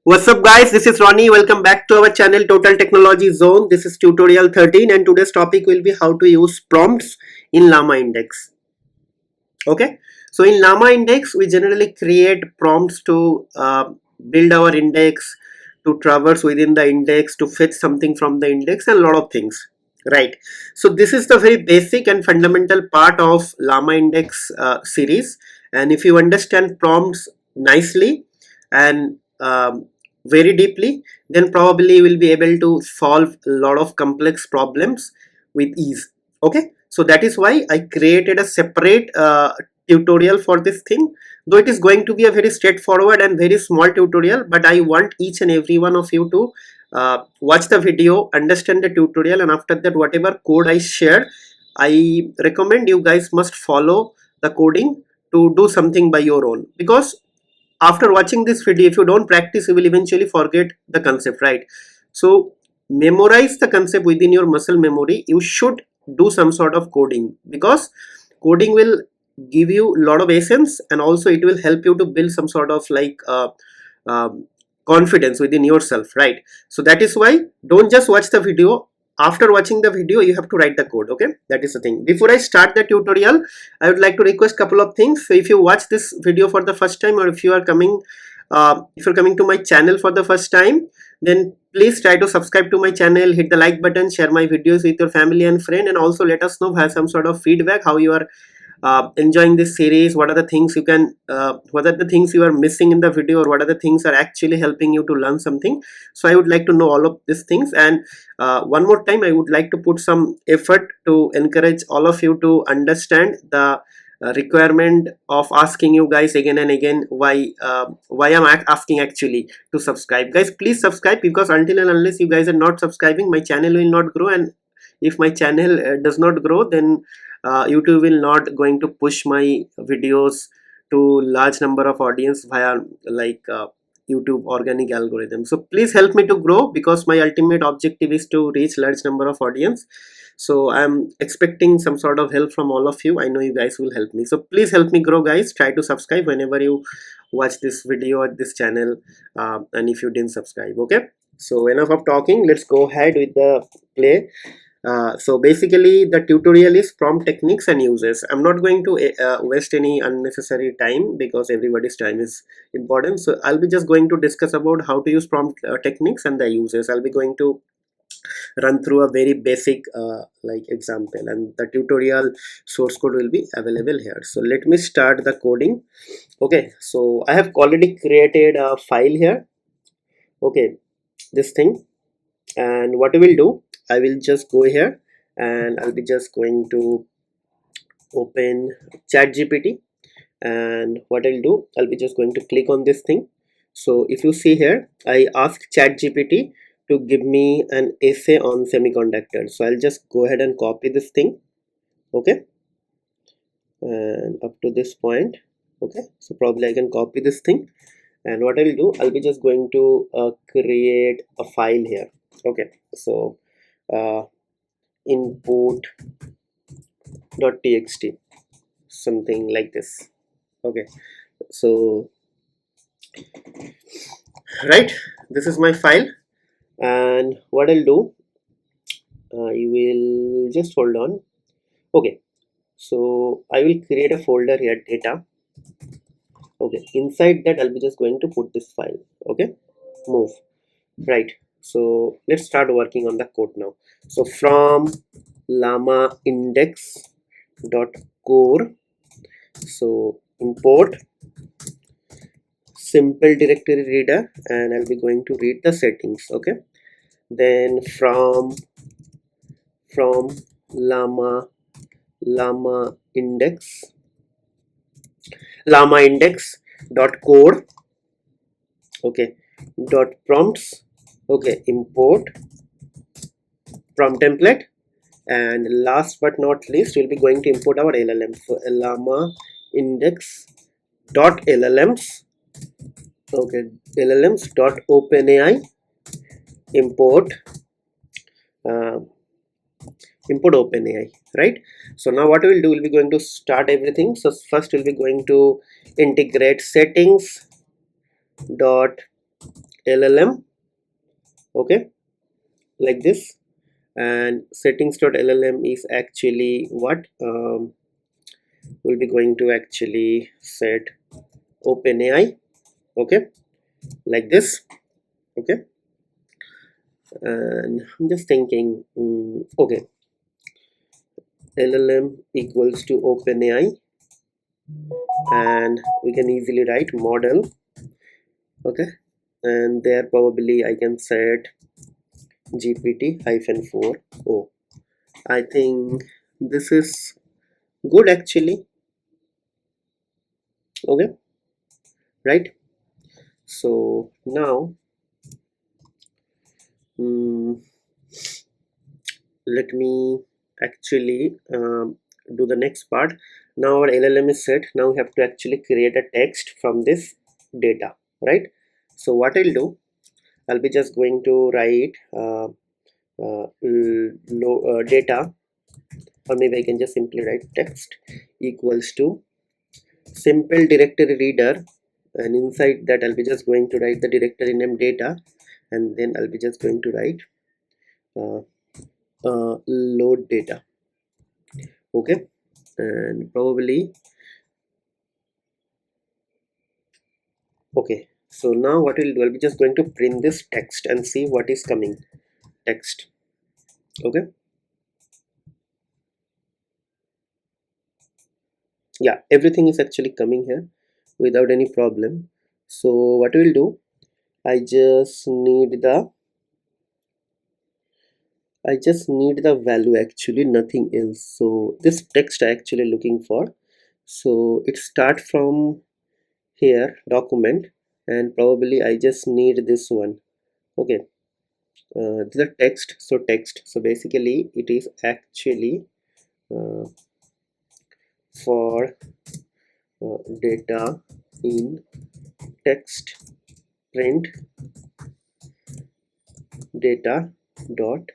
What's up guys, this is Ronnie. Welcome back to our channel Total Technology Zone. This is tutorial 13 and today's topic will be how to use prompts in Llama Index. Okay, so in Llama Index we generally create prompts to build our index, to traverse within the index, to fetch something from the index and a lot of things. Right, so this is the very basic and fundamental part of Llama Index series, and if you understand prompts nicely and very deeply, then probably you will be able to solve a lot of complex problems with ease. Okay, so that is why I created a separate tutorial for this thing, though it is going to be a very straightforward and very small tutorial, but I want each and every one of you to watch the video, understand the tutorial, and after that whatever code I shared, I recommend you guys must follow the coding to do something by your own, because after watching this video, if you don't practice, you will eventually forget the concept, right? So memorize the concept within your muscle memory. You should do some sort of coding, because coding will give you a lot of essence, and also it will help you to build some sort of um, confidence within yourself, right? So that is why don't just watch the video. After watching the video, you have to write the code. Okay, that is the thing. Before I start the tutorial, I would like to request couple of things. So if you watch this video for the first time, or if you're coming to my channel for the first time, then please try to subscribe to my channel, hit the like button, share my videos with your family and friend, and also let us know, have some sort of feedback, how you are enjoying this series, what are the things you can what are the things you are missing in the video, or what are the things are actually helping you to learn something. So I would like to know all of these things, and one more time I would like to put some effort to encourage all of you to understand the requirement of asking you guys again and again why I'm asking actually to subscribe. Guys, please subscribe, because until and unless you guys are not subscribing, my channel will not grow, and if my channel does not grow, then YouTube will not going to push my videos to large number of audience via YouTube organic algorithm. So please help me to grow, because my ultimate objective is to reach large number of audience. So I'm expecting some sort of help from all of you. I know you guys will help me, so please help me grow, guys. Try to subscribe whenever you watch this video at this channel, and if you didn't subscribe. Okay, so enough of talking, let's go ahead with the play. So basically the tutorial is prompt techniques and uses. I'm not going to waste any unnecessary time, because everybody's time is important. So I'll be just going to discuss about how to use prompt techniques and the uses. I'll be going to run through a very basic example, and the tutorial source code will be available here. So let me start the coding. Okay, so I have already created a file here. Okay, this thing, and what I will do, I will just go here and I'll be just going to open ChatGPT, and what I'll do, I'll be just going to click on this thing. So if you see here, I asked ChatGPT to give me an essay on semiconductors. So I'll just go ahead and copy this thing. Okay, and up to this point. Okay, so probably I can copy this thing, and what I'll do, I'll be just going to create a file here. Okay, so input.txt, something like this. Okay, so right, this is my file, and what I'll do, you will just hold on. Okay, so I will create a folder here, data. Okay, inside that I'll be just going to put this file. Okay, move. Right, so let's start working on the code now. So from LlamaIndex.core, so import simple directory reader, and I'll be going to read the settings. Okay, then from LlamaIndex.core, okay, dot prompts. Okay, import prompt template, and last but not least we'll be going to import our LLM. So LlamaIndex.llms, okay, LLMs.openai, import import OpenAI, right? So now what we will do, we'll be going to start everything. So first we'll be going to integrate settings dot LLM, okay, like this. And settings.llm is actually what we'll be going to actually set OpenAI, okay, like this, okay. And I'm just thinking, okay, LLM equals to OpenAI, and we can easily write model, okay, and there probably I can set GPT-4o. I think this is good actually, okay, right? So now let me actually do the next part. Now our LLM is set. Now we have to actually create a text from this data, right? So what I'll do, I'll be just going to write data, or maybe I can just simply write text equals to simple directory reader, and inside that I'll be just going to write the directory name data, and then I'll be just going to write load data, okay. And probably, okay, so now what we'll do, I'll be just going to print this text and see what is coming. Text, okay, yeah, everything is actually coming here without any problem. So what we'll do, I just need the value, actually nothing else. So this text I actually looking for, so it start from here, document, and probably I just need this one, okay. The text, so text, so basically it is actually uh, for data in text print data dot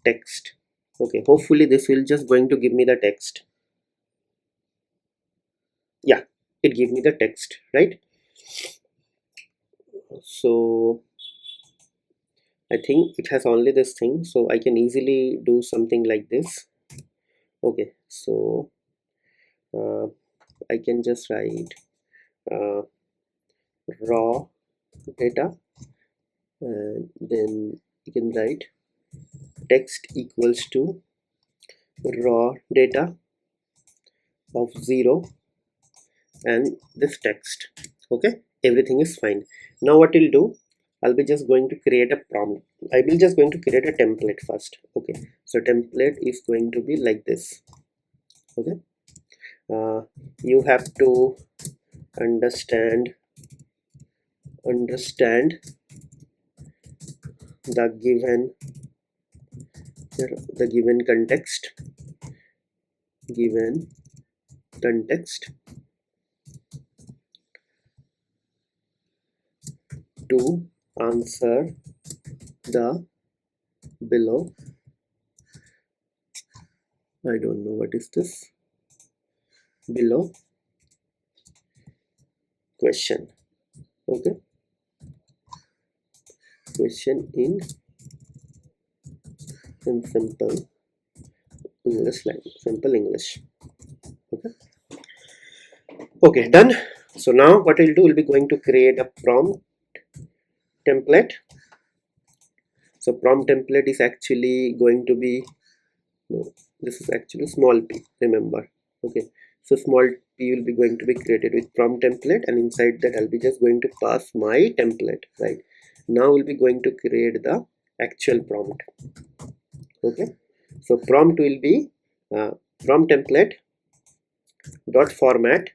text, okay. Hopefully this will just going to give me the text. Yeah, it give me the text, right? So I think it has only this thing, so I can easily do something like this, okay. So I can just write uh, raw data, and then you can write text equals to raw data of 0 and this text, okay. Everything is fine. Now what we'll do, I'll be just going to create a prompt. I will just going to create a template first, okay. So template is going to be like this, okay. You have to understand the given context, given context to answer the below, I don't know what is this, below question, okay. Question in simple English language, simple English, okay. Okay, done. So now what we'll do, we'll be going to create a prompt template. So prompt template is actually going to be, no, this is actually small p, remember, okay. So small p will be going to be created with prompt template, and inside that I'll be just going to pass my template, right? Now we'll be going to create the actual prompt, okay. So prompt will be prompt template dot format,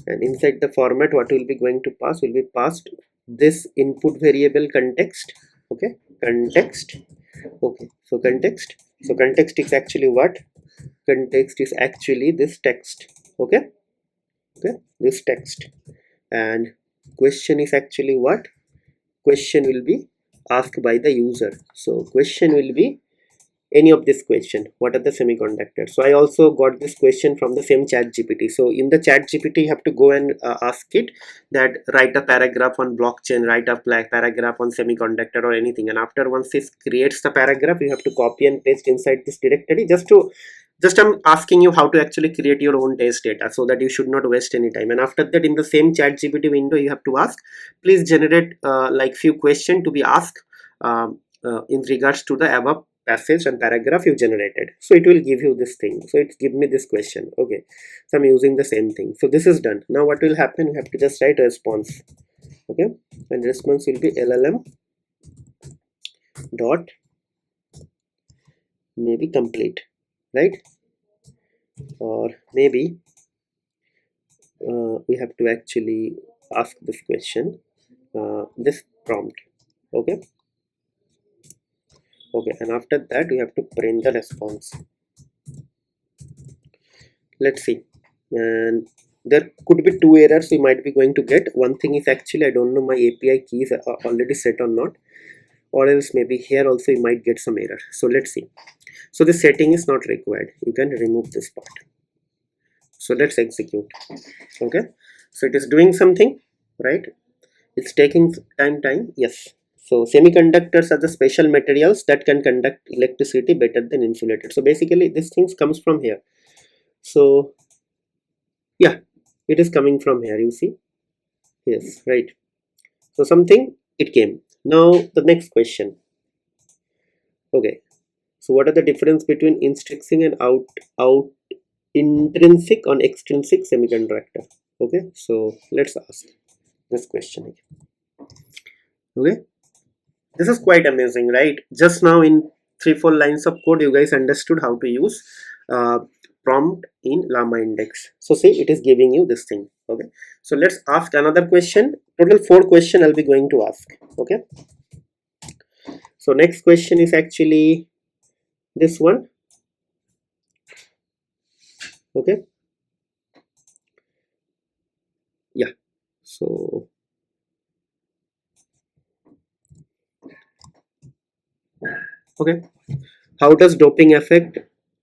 and inside the format what will be going to pass will be passed this input variable context, okay. Context, okay. So context is actually what, context is actually this text, okay, this text. And question is actually what, question will be asked by the user. So question will be any of this question, what are the semiconductors? So I also got this question from the same chat GPT. So in the chat GPT you have to go and ask it that write a paragraph on blockchain, write a paragraph on semiconductor or anything, and after once it creates the paragraph you have to copy and paste inside this directory. Just I'm asking you how to actually create your own test data so that you should not waste any time. And after that, in the same chat GPT window you have to ask, please generate like few questions to be asked in regards to the above passage and paragraph you generated. So it will give you this thing. So it give me this question. Okay, so I'm using the same thing. So this is done. Now what will happen, you have to just write a response. Okay, and response will be LLM dot maybe complete, right? Or maybe we have to actually ask this question, this prompt. Okay, and after that we have to print the response. Let's see, and there could be two errors we might be going to get. One thing is actually I don't know my API keys are already set or not, or else maybe here also you might get some error. So let's see. So this setting is not required, you can remove this part. So let's execute. Okay, so it is doing something, right? It's taking time. Yes. So semiconductors are the special materials that can conduct electricity better than insulated. So basically this things comes from here. So yeah, it is coming from here, you see. Yes, right. So something it came. Now the next question. Okay, so what are the difference between intrinsic and out intrinsic on extrinsic semiconductor? Okay, so let's ask this question again. Okay, this is quite amazing, right? Just now in 3-4 lines of code you guys understood how to use prompt in Llama Index. So see, it is giving you this thing. Okay, so let's ask another question. Total 4 questions I'll be going to ask. Okay, so next question is actually this one. Okay, yeah, so okay, how does doping affect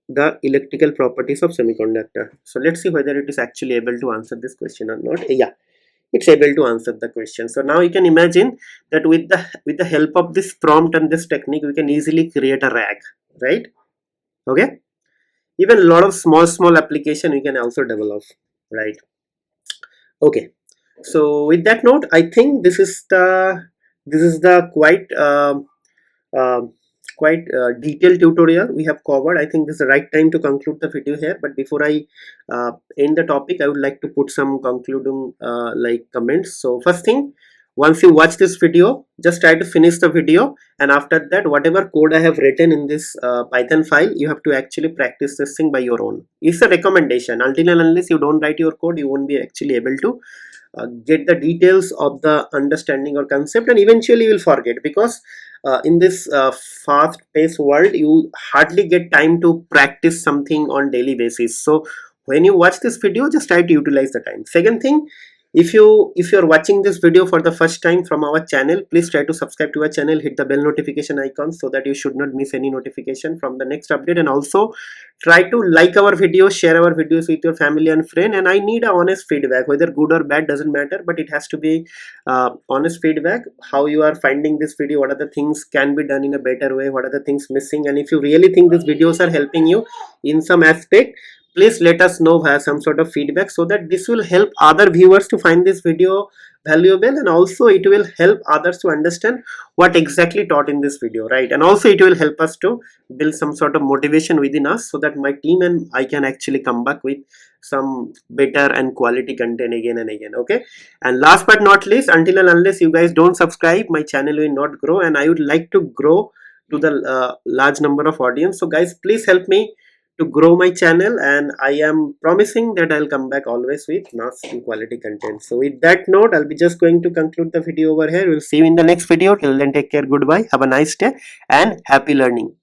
the electrical properties of semiconductor? So let's see whether it is actually able to answer this question or not. Yeah, it's able to answer the question. So now you can imagine that with the help of this prompt and this technique we can easily create a rag, right? Okay, even a lot of small application we can also develop, right? Okay, so with that note I think this is the uh, quite detailed tutorial we have covered. I think this is the right time to conclude the video here, but before I end the topic I would like to put some concluding like comments. So first thing, once you watch this video just try to finish the video, and after that whatever code I have written in this Python file you have to actually practice this thing by your own. It's a recommendation. Until and unless you don't write your code you won't be actually able to get the details of the understanding or concept, and eventually you will forget, because in this fast paced world you hardly get time to practice something on daily basis. So when you watch this video just try to utilize the time. Second thing, if you're watching this video for the first time from our channel, please try to subscribe to our channel, hit the bell notification icon so that you should not miss any notification from the next update, and also try to like our videos, share our videos with your family and friend. And I need a honest feedback, whether good or bad doesn't matter, but it has to be honest feedback, how you are finding this video, what are the things can be done in a better way, what are the things missing, and if you really think these videos are helping you in some aspect, please let us know via some sort of feedback, so that this will help other viewers to find this video valuable, and also it will help others to understand what exactly taught in this video, right? And also it will help us to build some sort of motivation within us, so that my team and I can actually come back with some better and quality content again and again. Okay, and last but not least, until and unless you guys don't subscribe, my channel will not grow, and I would like to grow to the large number of audience. So guys, please help me to grow my channel, and I am promising that I'll come back always with nice and quality content. So with that note, I'll be just going to conclude the video over here. We'll see you in the next video. Till then, take care, goodbye, have a nice day, and happy learning.